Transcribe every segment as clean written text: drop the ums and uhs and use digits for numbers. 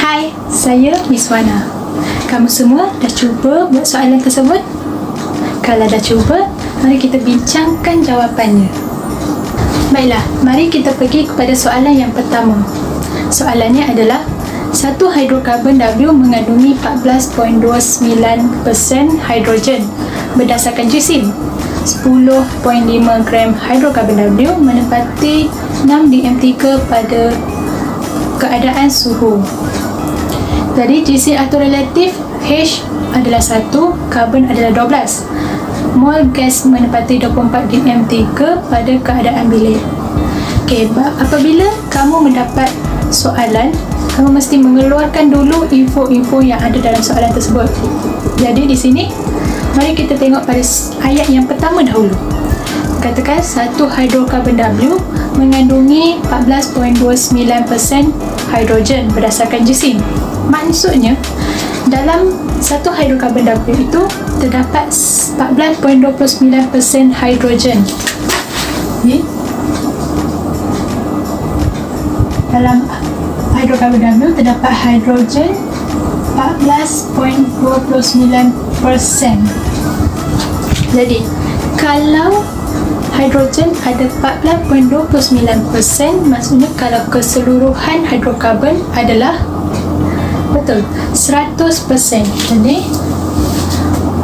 Hai, saya Miss Wana. Kamu semua dah cuba buat soalan tersebut? Kalau dah cuba, mari kita bincangkan jawapannya. Baiklah, mari kita pergi kepada soalan yang pertama. Soalannya adalah, satu hidrokarbon W mengandungi 14.29% hidrogen berdasarkan jisim. 10.5 gram hidrokarbon W menempati 6 dm3 pada keadaan suhu. Jadi jisim atau relatif H adalah 1, karbon adalah 12. Mol gas menempati 24 dm3 pada keadaan bilik. Okey, apabila kamu mendapat soalan, kamu mesti mengeluarkan dulu info-info yang ada dalam soalan tersebut. Jadi di sini, mari kita tengok pada ayat yang pertama dahulu. Katakan satu hidrokarbon W mengandungi 14.29% hidrogen berdasarkan jisim. Maksudnya, dalam satu hidrokarbon W itu terdapat 14.29% hidrogen. Okay. Dalam hidrokarbon W terdapat hidrogen 14.29%. Jadi, kalau hidrogen ada 14.29%, maksudnya kalau keseluruhan hidrokarbon adalah betul 100%. Jadi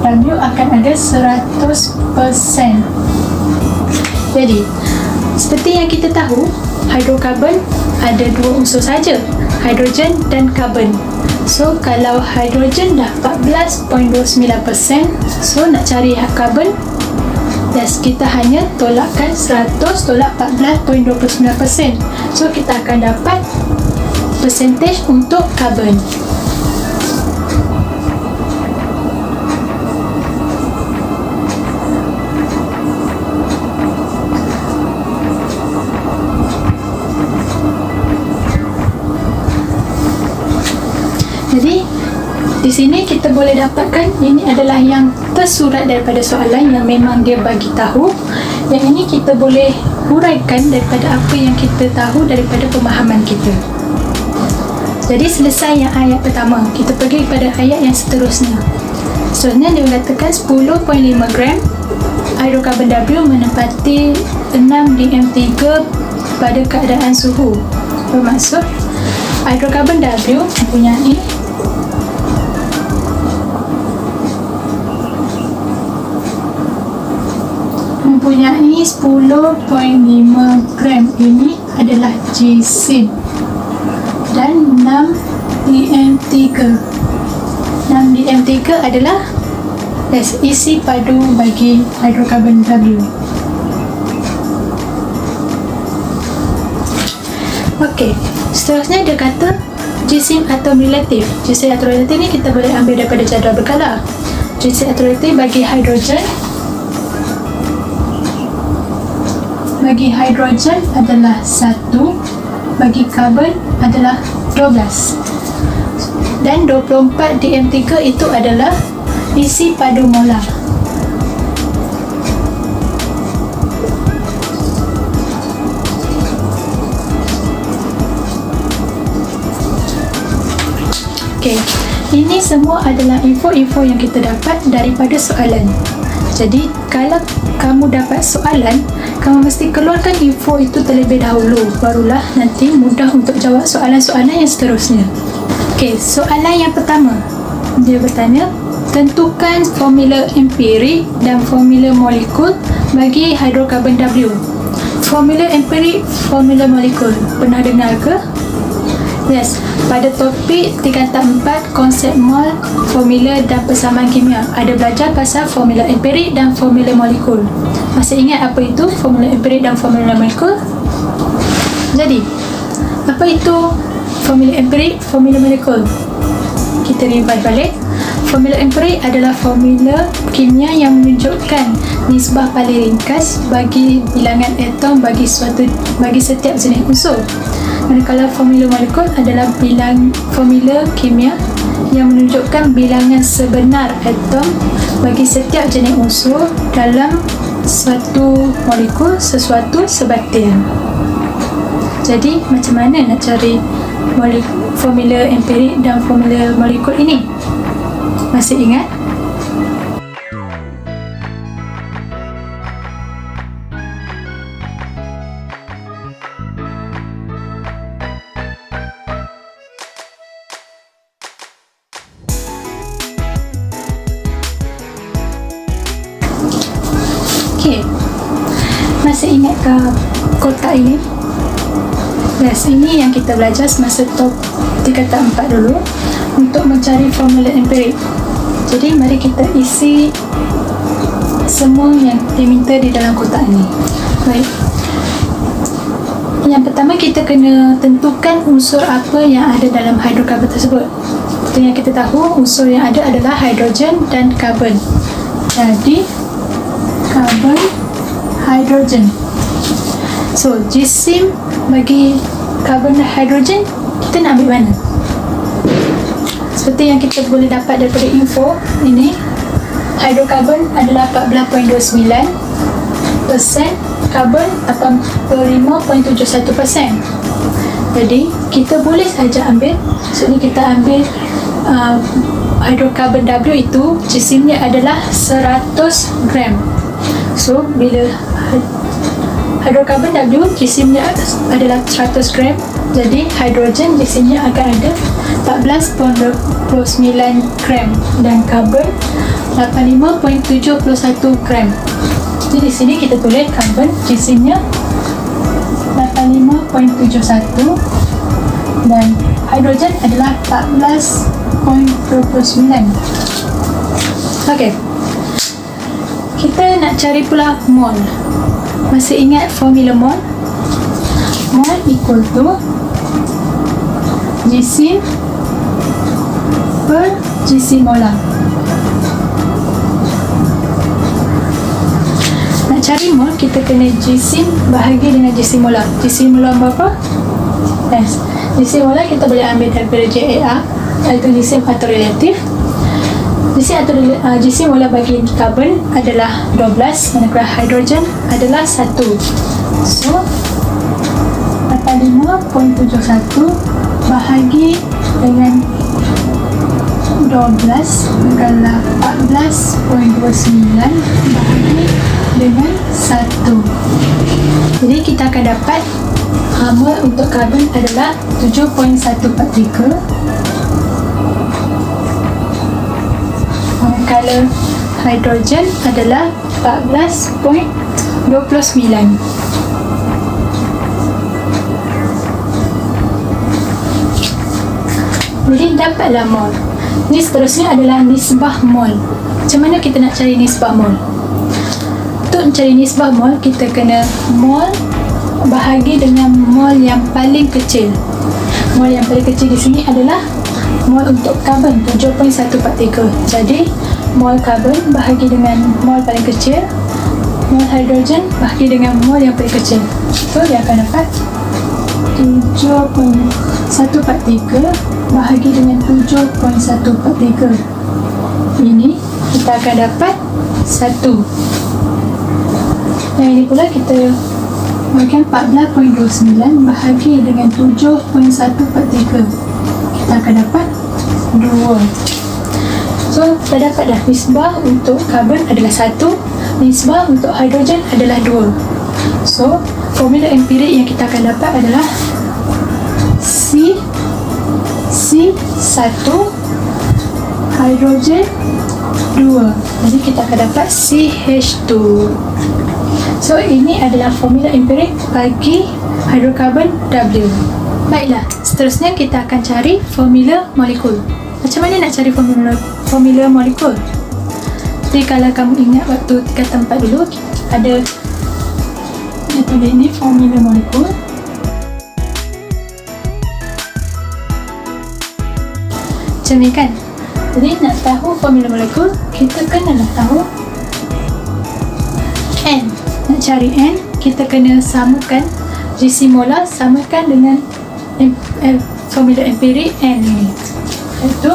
W akan ada 100%. Jadi seperti yang kita tahu, hidrokarbon ada dua unsur saja, hidrogen dan karbon. So kalau hidrogen dah 14.29%, so nak cari karbon, yes, kita hanya tolakkan 100 tolak 14.29%. So kita akan dapat percentage untuk karbon. Jadi di sini kita boleh dapatkan ini adalah yang tersurat daripada soalan yang memang dia bagi tahu. Yang ini kita boleh huraikan daripada apa yang kita tahu daripada pemahaman kita. Jadi selesai yang ayat pertama, kita pergi kepada ayat yang seterusnya. Seterusnya dia mengatakan 10.5 gram hidrokarbon W menempati 6 dm3 pada keadaan suhu. Bermaksud hidrokarbon W mempunyai 10.5 gram. Ini adalah jisim dan 6 dm3. 6 dm3 adalah isi padu bagi hidrokarbon W. Okey, seterusnya dia kata jisim atom relatif. Jisim atom relatif ni kita boleh ambil daripada jadual berkala. Jisim atom relatif bagi hidrogen adalah 1, bagi karbon adalah 12, dan 24 dm3 itu adalah isi padu molar. Okey, ini semua adalah info-info yang kita dapat daripada soalan. Jadi kalau kamu dapat soalan, kamu mesti keluarkan info itu terlebih dahulu, barulah nanti mudah untuk jawab soalan-soalan yang seterusnya. Okey, soalan yang pertama, dia bertanya, tentukan formula empirik dan formula molekul bagi hidrokarbon W. Formula empirik, formula molekul, pernah dengar ke? Yes, pada topik tingkatan 4 konsep mol, formula dan persamaan kimia, ada belajar pasal formula empirik dan formula molekul. Masih ingat apa itu formula empirik dan formula molekul? Jadi, apa itu formula empirik, formula molekul? Kita revise balik. Formula empirik adalah formula kimia yang menunjukkan nisbah paling ringkas bagi bilangan atom bagi setiap jenis unsur. Manakala formula molekul adalah formula kimia yang menunjukkan bilangan sebenar atom bagi setiap jenis unsur dalam suatu molekul sesuatu sebatin. Jadi macam mana nak cari formula empirik dan formula molekul ini? Masih ingat? Okey. Masih ingat ke kotak ini? Yes, ini yang kita belajar semasa top tingkatan 4 dulu untuk mencari formula empirik. Jadi mari kita isi semua yang diminta di dalam kotak ini. Baik. Yang pertama kita kena tentukan unsur apa yang ada dalam hidrokarbon tersebut. Seperti yang kita tahu, unsur yang ada adalah hidrogen dan karbon. Jadi karbon, hidrogen. So, jisim bagi karbon dan hidrogen kita nak ambil mana? Seperti yang kita boleh dapat daripada info ini, hidrokarbon adalah 14.29%, karbon 85.71%. Jadi kita boleh saja ambil, maksudnya kita ambil hidrokarbon W itu jisimnya adalah 100 gram. So bila hidrokarbon W jisimnya adalah 100 gram, jadi hidrogen jisimnya akan ada 14.29 gram dan karbon 85.71 gram. Jadi di sini kita tulis karbon jisimnya 85.71 dan hidrogen adalah 14.29. Okey. Kita nak cari pula mol. Masih ingat formula mol? Mol equal to jisim per jisim molar. Nak cari mol, kita kena jisim bahagi dengan jisim molar. Jisim molar berapa? Yes. Jisim molar kita boleh ambil daripada JAR, iaitu jisim atau relatif. Jisim molar bagi karbon adalah 12, manakala hidrogen adalah 1. So 45.71 bahagi dengan 12 adalah 14.29 bahagi dengan 1. Jadi kita akan dapat mol untuk karbon adalah 7.143, manakala hidrogen adalah 14.29. Jadi dapatlah mol. Ini seterusnya adalah nisbah mol. Macam mana kita nak cari nisbah mol? Untuk mencari nisbah mol, kita kena mol bahagi dengan mol yang paling kecil. Mol yang paling kecil di sini adalah mol untuk karbon 7.143. Jadi mol karbon bahagi dengan mol paling kecil, mol hidrogen bahagi dengan mol yang paling kecil. So dia akan dapat 7.143 bahagi dengan 7.143. Ini kita akan dapat 1. Yang ini pula kita bagi 14.29 bahagi dengan 7.143. Kita akan dapat 2. So, kita dapat dah nisbah untuk karbon adalah 1, nisbah untuk hidrogen adalah 2. So, formula empirik yang kita akan dapat adalah C1 hidrogen 2. Jadi kita akan dapat CH2. So ini adalah formula empirik bagi hidrokarbon W. Baiklah, seterusnya kita akan cari formula molekul. Macam mana nak cari formula molekul? Jadi kalau kamu ingat waktu tingkatan 4 dulu, ada metode ini formula molekul. Macam ni kan? Jadi nak tahu formula molekul, kita kenalah tahu N. Nak cari N, kita kena samakan jisim molar, samakan dengan formula empirik N ini, iaitu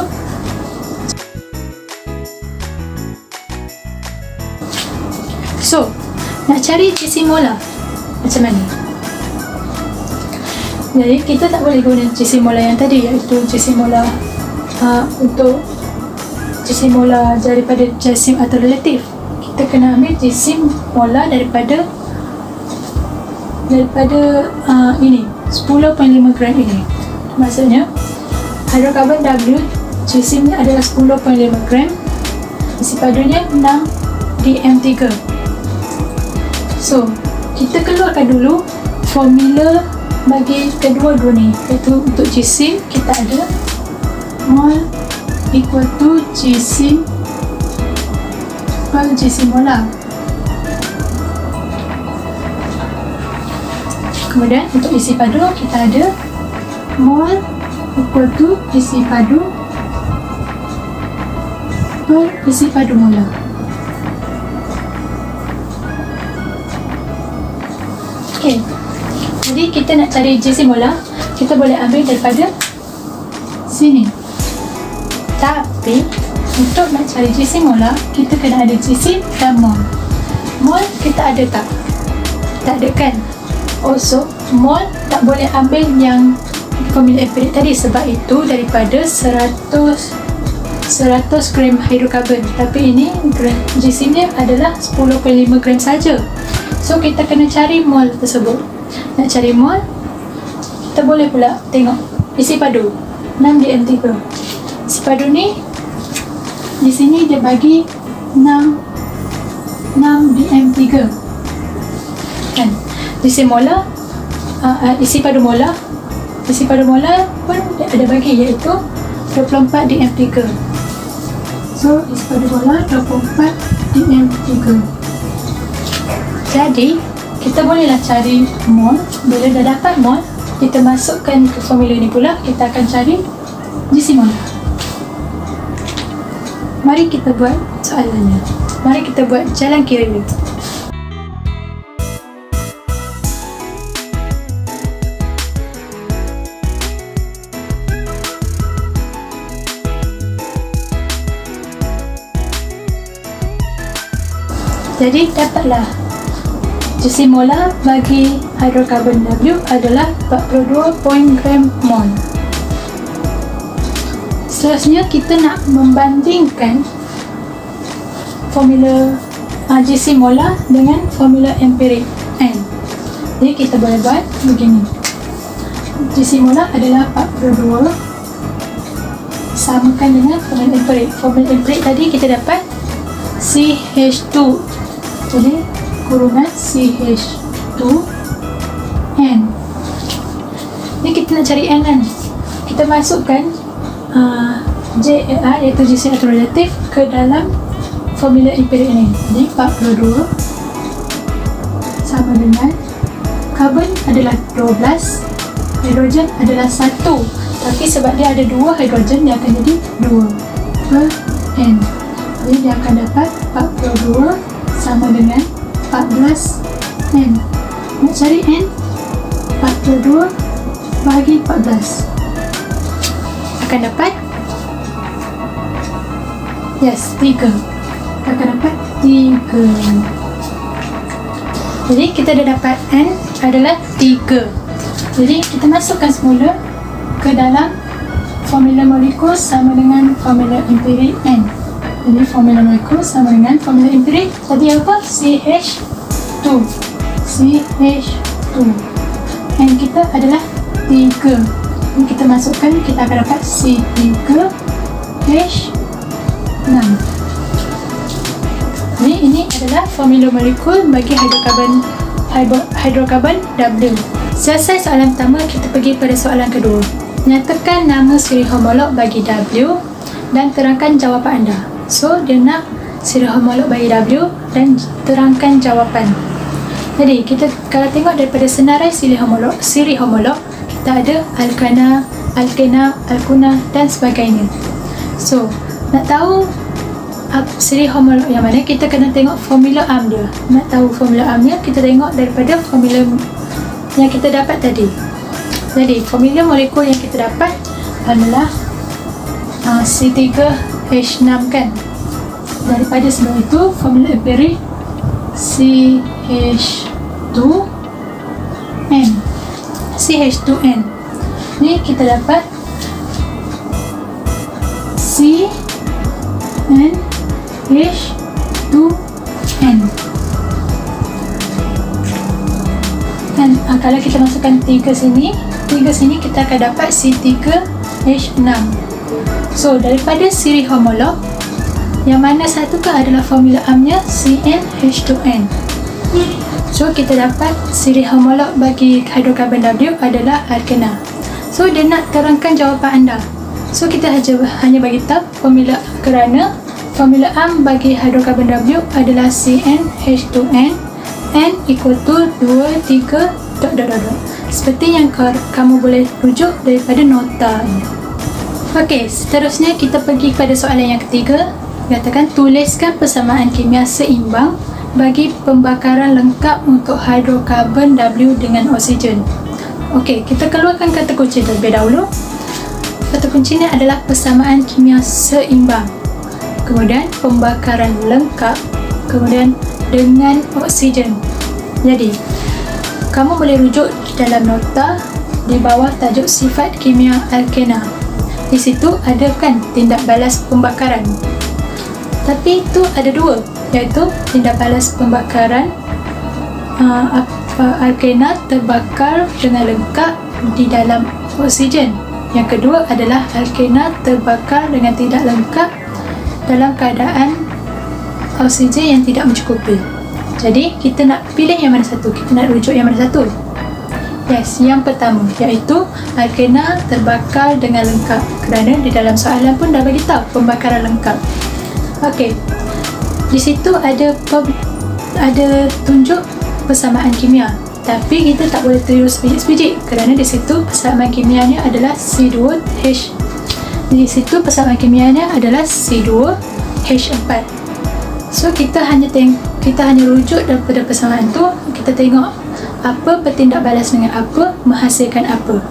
so nak cari jisim molar macam mana? Jadi kita tak boleh guna jisim molar yang tadi, iaitu jisim molar untuk jisim molar daripada jasim atau relatif. Kita kena ambil jisim molar daripada ini 10.5 gram ini. Maksudnya hidrokarbon W jisimnya adalah 10.5 gram, isi padunya 6 dm3. So kita keluarkan dulu formula bagi kedua-dua ni, iaitu untuk jisim kita ada mol equal to jisim per jisim molar. Kemudian untuk isi padu kita ada mol equal to isi padu per isi padu molar. Okey. Jadi kita nak cari jisim molar, kita boleh ambil daripada sini. Tapi untuk nak cari jisim molar, kita kena ada jisim dan mol. Mol kita ada tak? Tak ada kan? Also, mol tak boleh ambil yang formula empirik tadi, sebab itu daripada 100 gram hidrokarbon. Tapi ini jisimnya adalah 10.5 gram saja. So kita kena cari mol tersebut. Nak cari mol, kita boleh pula tengok isi padu 6 dm3. Isi padu ni di sini dia bagi 6 dm3 kan. Isi molar, isi padu molar pun dia ada bagi, iaitu 24 dm3. So isi padu molar 24 dm3. Jadi kita bolehlah cari mol. Bila dah dapat mol, kita masukkan ke formula ni pula, kita akan cari jisim molar. Mari kita buat soalannya. Mari kita buat jalan kira. Jadi dapatlah jisim molar bagi hidrokarbon W adalah 42 gram mol. Seterusnya kita nak membandingkan formula jisim molar dengan formula empirik N. Jadi kita boleh buat begini. Jisim molar adalah 42 samakan dengan formula empirik. Formula empirik tadi kita dapat CH2. Jadi kurungan CH2N. Ni kita nak cari N kan. Kita masukkan JR iaitu jisim atau relatif ke dalam formula empirik ni. Jadi 42 sama dengan karbon adalah 12, hidrogen adalah 1. Tapi sebab dia ada 2 hidrogen, dia akan jadi 2 per N. Jadi dia akan dapat 42 sama dengan 14 N. Nak cari N, 42 bahagi 14 akan dapat 3. Akan dapat 3. Jadi kita dah dapat N adalah 3. Jadi kita masukkan semula ke dalam formula molekul sama dengan formula empirik N. Jadi formula molekul sama dengan formula empirik tadi apa? CH2. N kita adalah 3. Ini kita masukkan, kita akan dapat C3H6. Jadi ini adalah formula molekul bagi hidrokarbon W. Selesai soalan pertama, kita pergi pada soalan kedua. Nyatakan nama siri homolog bagi W dan terangkan jawapan anda. So, dia nak siri homolog bagi W dan terangkan jawapan. Jadi, kita kalau tengok daripada senarai siri homolog, kita ada alkana, alkena, alkuna dan sebagainya. So, nak tahu siri homolog yang mana, kita kena tengok formula ARM dia. Nak tahu formula ARM dia, kita tengok daripada formula yang kita dapat tadi. Jadi, formula molekul yang kita dapat adalah C3H6 kan. Daripada sebab itu formula empirik CH2N. CH2N. Ni kita dapat CnH2n. Dan kalau kita masukkan 3 sini kita akan dapat C3H6. So daripada siri homolog, yang mana satukah adalah formula amnya CnH2n. So kita dapat siri homolog bagi hidrokarbon W adalah alkena. So dia nak terangkan jawapan anda. So kita hanya bagi tahu formula, kerana formula am bagi hidrokarbon W adalah CnH2n, n equal to 2, 3, ... seperti yang kamu boleh rujuk daripada nota ini. Okey, seterusnya kita pergi pada soalan yang ketiga. Katakan tuliskan persamaan kimia seimbang bagi pembakaran lengkap untuk hidrokarbon W dengan oksigen. Okey, kita keluarkan kata kunci terlebih dahulu. Kata kuncinya adalah persamaan kimia seimbang, kemudian pembakaran lengkap, kemudian dengan oksigen. Jadi kamu boleh rujuk dalam nota di bawah tajuk sifat kimia alkena. Di situ ada kan tindak balas pembakaran. Tapi itu ada dua, iaitu tindak balas pembakaran alkena terbakar dengan lengkap di dalam oksigen. Yang kedua adalah alkena terbakar dengan tidak lengkap dalam keadaan oksigen yang tidak mencukupi. Jadi kita nak pilih yang mana satu? Kita nak rujuk yang mana satu? Yes, yang pertama, iaitu alkena terbakar dengan lengkap, kerana di dalam soalan pun dah bagi tahu pembakaran lengkap. Okey, di situ ada tunjuk persamaan kimia, tapi kita tak boleh tiru sebiji-sebiji kerana di situ persamaan kimianya adalah C2H. Di situ persamaan kimianya adalah C2H4. So kita hanya rujuk daripada persamaan tu, kita tengok apa bertindak balas dengan apa menghasilkan apa.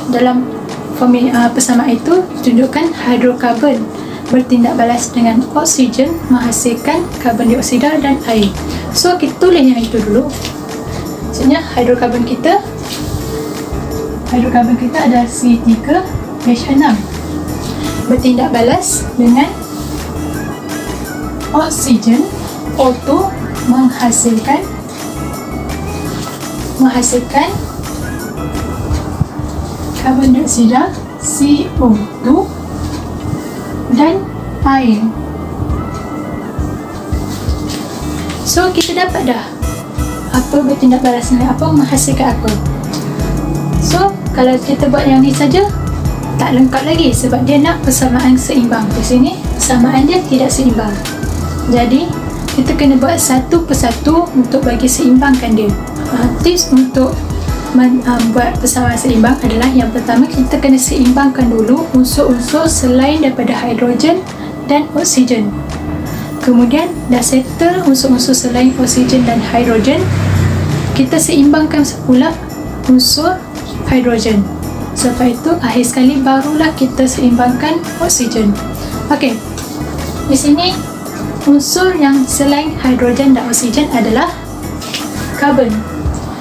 Dalam formula persamaan itu tunjukkan hidrokarbon bertindak balas dengan oksigen menghasilkan karbon dioksida dan air. So kita tulis yang itu dulu. Maksudnya hidrokarbon kita adalah C3H6 bertindak balas dengan oksigen O2 menghasilkan karbon dioksida CO2 dan air. So kita dapat dah apa bertindak balas dengan apa menghasilkan apa. So kalau kita buat yang ni saja tak lengkap lagi, sebab dia nak persamaan seimbang. Di sini persamaan dia tidak seimbang. Jadi kita kena buat satu persatu untuk bagi seimbangkan dia. Tips untuk buat persamaan seimbang adalah yang pertama, kita kena seimbangkan dulu unsur-unsur selain daripada hidrogen dan oksigen. Kemudian dah settle unsur-unsur selain oksigen dan hidrogen, kita seimbangkan semula unsur hidrogen. Setelah itu akhir sekali barulah kita seimbangkan oksigen. Okey, di sini unsur yang selain hidrogen dan oksigen adalah karbon.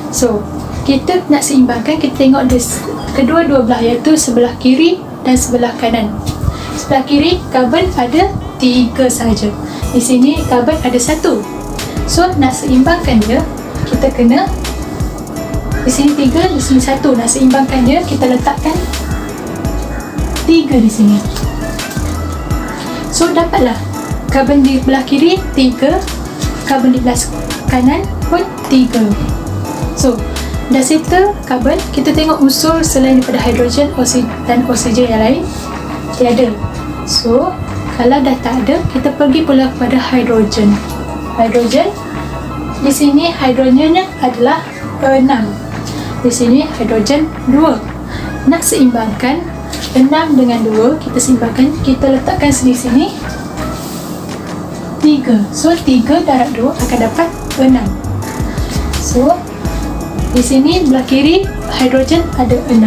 So kita nak seimbangkan, kita tengok kedua-dua belah, iaitu sebelah kiri dan sebelah kanan. Sebelah kiri karbon ada 3 sahaja, di sini karbon ada 1. So nak seimbangkan dia, kita kena di sini 3, di sini 1. Nak seimbangkan dia, kita letakkan 3 di sini. So dapatlah karbon di belah kiri 3, karbon di belah kanan pun 3. So dah settle karbon, kita tengok unsur selain daripada hidrogen dan oksigen yang lain tiada. So kalau dah tak ada, kita pergi pula kepada hidrogen. Hidrogen di sini hidrogennya adalah 6. Di sini hidrogen 2. Nak seimbangkan 6 dengan 2, kita seimbangkan, kita letakkan di sini 3. So 3 darab 2 akan dapat 6. So di sini belah kiri hidrogen ada 6,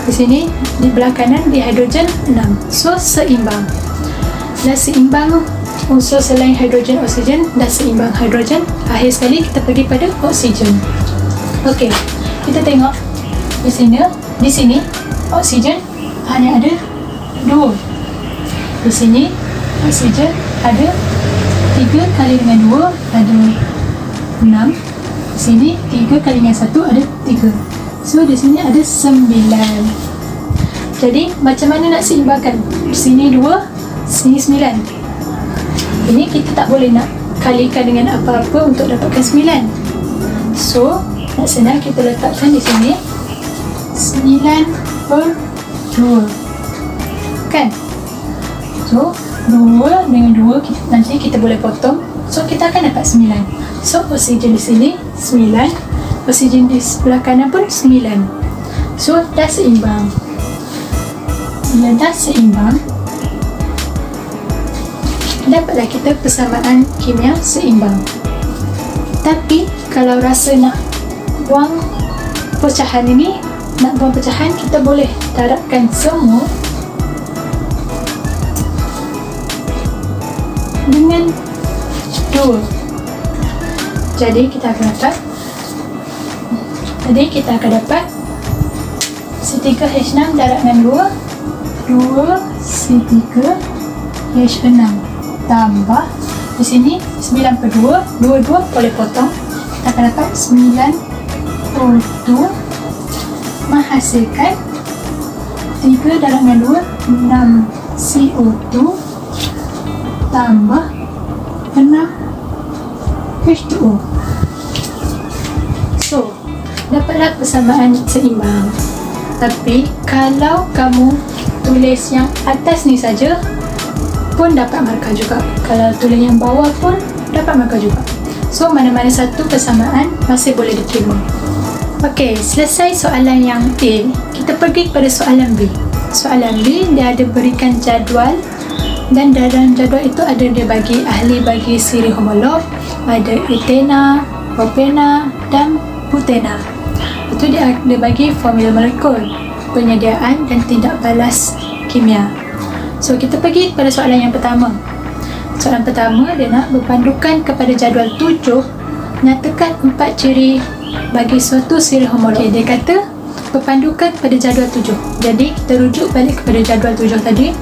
di sini di belah kanan di hidrogen 6. So seimbang. Dah seimbang unsur selain hidrogen oksigen, dah seimbang hidrogen. Akhir sekali kita pergi pada oksigen. Okey, kita tengok di sini oksigen hanya ada 2. Di sini oksigen ada 3 kali dengan 2 ada 6. Di sini 3 kali dengan 1 ada 3. So di sini ada 9. Jadi macam mana nak seimbangkan? Di sini 2, sini 9. Ini kita tak boleh nak kalikan dengan apa-apa untuk dapatkan 9. So nak senang kita letakkan di sini 9/2 kan? So 2 dengan 2 nanti kita boleh potong. So kita akan dapat 9. So oksigen di sini 9, oksigen di sebelah kanan pun 9. So dah seimbang. Bila dah seimbang, dapatlah kita persamaan kimia seimbang. Tapi kalau rasa nak buang pecahan ini, kita boleh darabkan semua dengan 2. Jadi kita akan dapat C3H6 darab dengan 2C3H6 tambah di sini 9/2, 2 boleh potong, kita akan dapat 9/2 menghasilkan 3 darab dengan 2, 6CO2 tambah 6H2O. So dapatlah persamaan seimbang. Tapi kalau kamu tulis yang atas ni saja pun dapat markah juga. Kalau tulis yang bawah pun dapat markah juga. So mana-mana satu persamaan masih boleh diterima. Okey, selesai soalan yang A. Kita pergi kepada soalan B. Soalan B dia ada berikan jadual, dan dalam jadual itu ada dia bagi ahli bagi siri homolog, ada etena, propena dan butena. Itu dia ada bagi formula molekul, penyediaan dan tindak balas kimia. So kita pergi kepada soalan yang pertama. Soalan pertama dia nak berpandukan kepada jadual 7, nyatakan 4 ciri bagi suatu siri homolog. Okay, dia kata berpandukan kepada jadual 7. Jadi kita rujuk balik kepada jadual 7 tadi.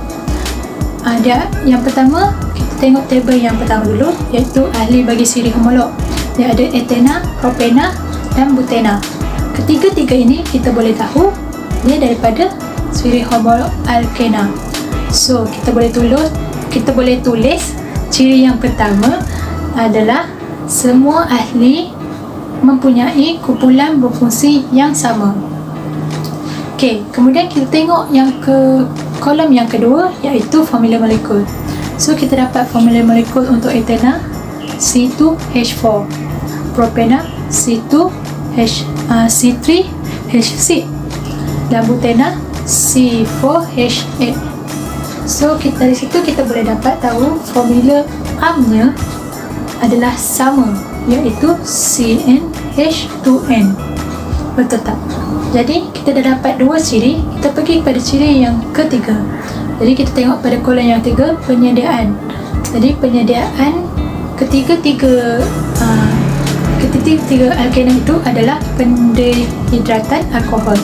Dia yang pertama, kita tengok tabel yang pertama dulu, iaitu ahli bagi siri homolog. Dia ada etena, propena dan butena. Ketiga-tiga ini kita boleh tahu dia daripada siri homolog alkena. So kita boleh tulis ciri yang pertama adalah semua ahli mempunyai kumpulan berfungsi yang sama. Okey, kemudian kita tengok yang kolom yang kedua, iaitu formula molekul. So kita dapat formula molekul untuk etena C2H4, propena C3H6 dan butena C4H8. So dari situ kita boleh dapat tahu formula amnya adalah sama, iaitu CnH2n. Betul tak? Jadi kita dah dapat 2 ciri. Kita pergi kepada ciri yang ketiga. Jadi kita tengok pada kolom yang ketiga, penyediaan. Jadi penyediaan ketiga-tiga alkena itu adalah pendehidratan alkohol.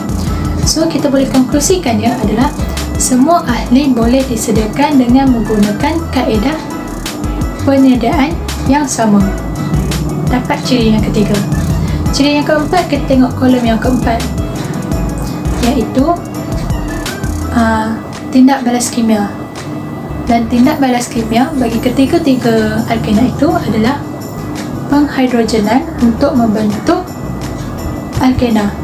So kita boleh konklusikannya adalah semua ahli boleh disediakan dengan menggunakan kaedah penyediaan yang sama. Dapat ciri yang ketiga. Ciri yang keempat, kita tengok kolom yang keempat, iaitu tindak balas kimia. Dan tindak balas kimia bagi ketiga-tiga alkena itu adalah penghidrogenan untuk membentuk alkena.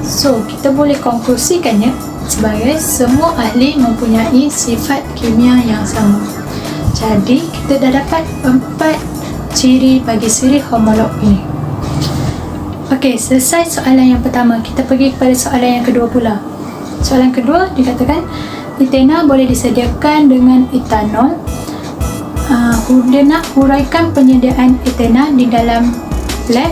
So kita boleh konklusikannya sebagai semua ahli mempunyai sifat kimia yang sama. Jadi kita dah dapat 4 ciri bagi siri homolog ini. Okey, selesai soalan yang pertama. Kita pergi kepada soalan yang kedua pula. Soalan kedua dikatakan etena boleh disediakan dengan etanol. Dia nak huraikan penyediaan etena di dalam lab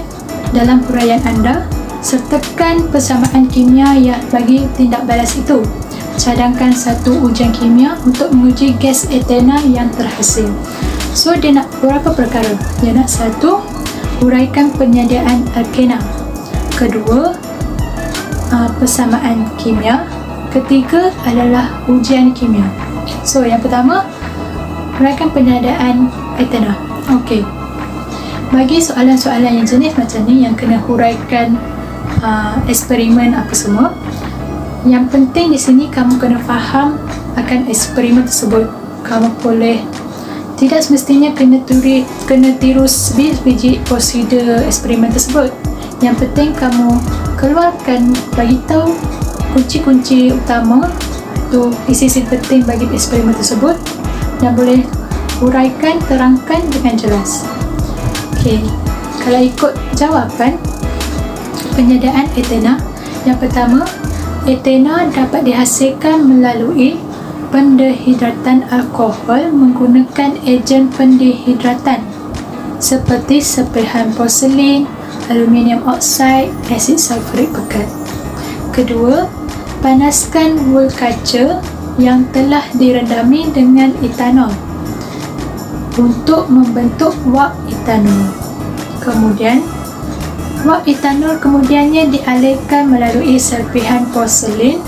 dalam huraian anda, sertakan persamaan kimia yang bagi tindak balas itu. Cadangkan satu ujian kimia untuk menguji gas etena yang terhasil. So dia nak berapa perkara? Dia nak satu, huraikan penyediaan alkena. Kedua, persamaan kimia. Ketiga adalah ujian kimia. So, yang pertama, huraikan penadaan etana. Okey. Bagi soalan-soalan yang jenis macam ni, yang kena huraikan eksperimen apa semua, yang penting di sini kamu kena faham akan eksperimen tersebut. Kamu boleh tidak semestinya kena tiru sebiji prosedur eksperimen tersebut. Yang penting kamu keluarkan, bagi tahu kunci-kunci utama tu, isi-isi penting bagi eksperimen tersebut, dan boleh huraikan, terangkan dengan jelas. Okey, kalau ikut jawapan penyediaan etana, yang pertama, etana dapat dihasilkan melalui pendehidratan alkohol menggunakan ejen pendehidratan seperti serpihan porselin, aluminium oksida, asid sulfurik pekat. Kedua, panaskan wool kaca yang telah direndami dengan etanol untuk membentuk wap etanol. Kemudian, wap etanol kemudiannya dialirkan melalui serpihan porselin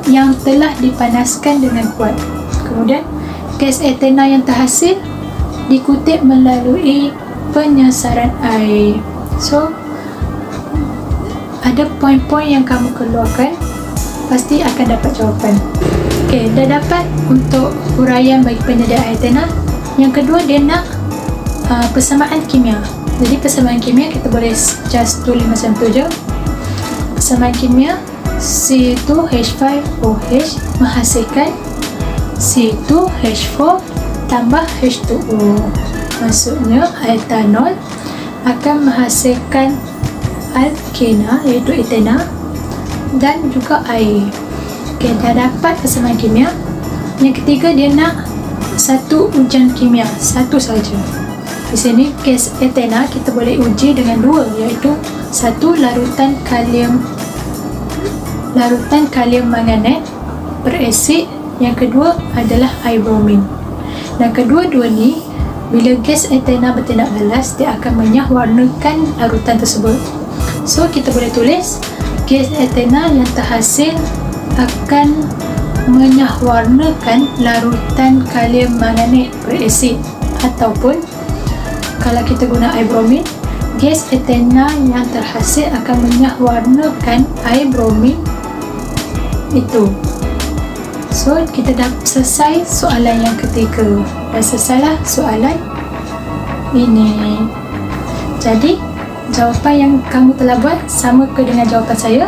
yang telah dipanaskan dengan kuat. Kemudian, gas etana yang terhasil dikutip melalui penyesaran air. So, ada poin-poin yang kamu keluarkan, pasti akan dapat jawapan. Okey, dah dapat untuk huraian bagi penyediaan etana. Yang kedua, dia nak persamaan kimia. Jadi persamaan kimia kita boleh just tulis macam tu je. Persamaan kimia C2H5OH menghasilkan C2H4 tambah H2O. Maksudnya etanol akan menghasilkan alkena iaitu etana dan juga air. Okey, dah dapat persamaan kimia. Yang ketiga, dia nak satu ujian kimia, satu saja. Di sini gas etana kita boleh uji dengan dua, iaitu satu larutan kalium manganet berasid, yang kedua adalah air bromin. Dan kedua-dua ni, bila gas etana bertindak balas, dia akan menyahwarnakan larutan tersebut. So, kita boleh tulis gas etana yang terhasil akan menyahwarnakan larutan kalium manganet berasid, ataupun kalau kita guna air bromin, gas etana yang terhasil akan menyahwarnakan air bromin itu. So, kita dah selesai soalan yang ketiga. Dah selesailah soalan ini. Jadi, jawapan yang kamu telah buat sama ke dengan jawapan saya?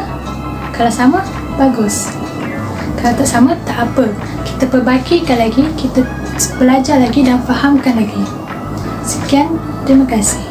Kalau sama, bagus. Kalau tak sama, tak apa. Kita perbaikikan lagi, kita belajar lagi dan fahamkan lagi. Sekian, terima kasih.